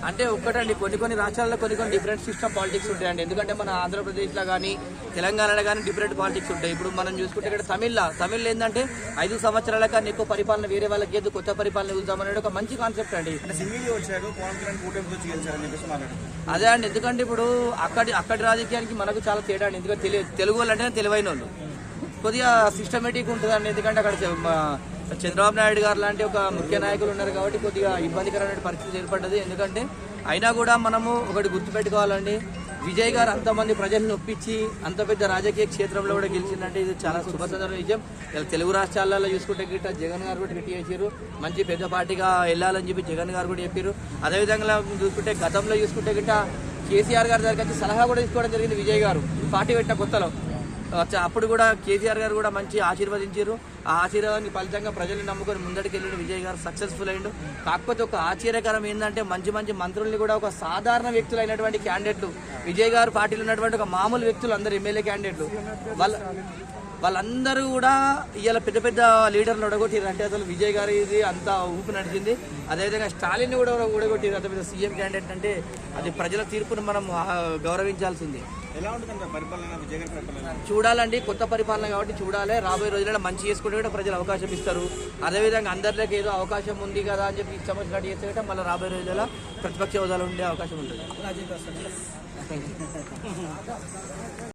అంటే ఒక్కటండి, కొన్ని రాష్ట్రాల్లో కొన్ని డిఫరెంట్ సిస్టమ్ పాలిటిక్స్ ఉంటాయండి. ఎందుకంటే మన ఆంధ్రప్రదేశ్లో కానీ తెలంగాణలో కానీ డిఫరెంట్ పాలిటిక్స్ ఉంటాయి. ఇప్పుడు మనం చూసుకుంటే ఇక్కడ తమిళ్లో ఏంటంటే 5 సంవత్సరాల కన్నా ఎక్కువ పరిపాలన వేరే వాళ్ళకి ఏదో కొత్త పరిపాలన చూద్దామనేది ఒక మంచి కాన్సెప్ట్ అండి. అదే అండి, ఎందుకంటే ఇప్పుడు అక్కడి రాజకీయానికి మనకు చాలా తేడా అండి. ఎందుకంటే తెలుగు వాళ్ళు అంటే తెలివైన వాళ్ళు కొద్దిగా సిస్టమేటిక్ ఉంటుందండి. ఎందుకంటే అక్కడ చంద్రబాబు నాయుడు గారు లాంటి ఒక ముఖ్య నాయకులు ఉన్నారు కాబట్టి కొద్దిగా ఇబ్బందికరమైన పరిస్థితి ఏర్పడ్డది. ఎందుకంటే అయినా కూడా మనము ఒకటి గుర్తుపెట్టుకోవాలండి, విజయ్ గారు అంతమంది ప్రజలను ఒప్పించి అంత పెద్ద రాజకీయ క్షేత్రంలో కూడా గెలిచిందంటే ఇది చాలా శుభసందర్భ విజయం. తెలుగు రాష్ట్రాలలో చూసుకుంటే గిట్ట జగన్ గారు కూడా గట్టి చేశారు, మంచి పెద్ద పార్టీగా వెళ్ళాలని చెప్పి జగన్ గారు కూడా చెప్పారు. అదేవిధంగా చూసుకుంటే గతంలో చూసుకుంటే గిట్ట కేసీఆర్ గారి దగ్గర వచ్చి సలహా కూడా తీసుకోవడం జరిగింది విజయ్ గారు పార్టీ పెట్టిన కొత్తలో. అప్పుడు కూడా కేసీఆర్ గారు కూడా మంచి ఆశీర్వదించారు. ఆ ఆశీర్వాదానికి ఫలితంగా ప్రజల్ని నమ్ముకొని ముందడికి వెళ్ళిన విజయ్ గారు సక్సెస్ఫుల్ అయ్యిండు. కాకపోతే ఒక ఆశ్చర్యకరం ఏంటంటే మంచి మంత్రుల్ని కూడా ఒక సాధారణ వ్యక్తులైనటువంటి క్యాండిడేట్లు, విజయ్ గారు పార్టీలో ఉన్నటువంటి ఒక మామూలు వ్యక్తులు అందరూ ఎమ్మెల్యే క్యాండిడేట్లు వాళ్ళందరూ కూడా ఇవాళ పెద్ద లీడర్లు ఒడగొట్టారు. అంటే అసలు విజయ్ గారు ఇది అంత ఊపి నడిచింది. అదేవిధంగా స్టాలిన్ కూడా ఊడగొట్టారు. అంత పెద్ద సీఎం క్యాండిడేట్ అంటే అది ప్రజల తీర్పును మనం గౌరవించాల్సింది. ఎలా ఉంటుంది పరిపాలన, విజయ్ గారి పరిపాలన? చూడాలండి, కొత్త పరిపాలన కాబట్టి చూడాలి. రాబోయే రోజుల్లో మంచి చేసుకుంటే కూడా ప్రజలు అవకాశం ఇస్తారు. అదేవిధంగా అందరిలోకి ఏదో అవకాశం ఉంది కదా అని చెప్పి ఇష్టం వచ్చినట్టు చేస్తే కూడా మళ్ళీ రాబోయే రోజుల్లో ప్రతిపక్ష హోదాలో ఉండే అవకాశం ఉంటుంది.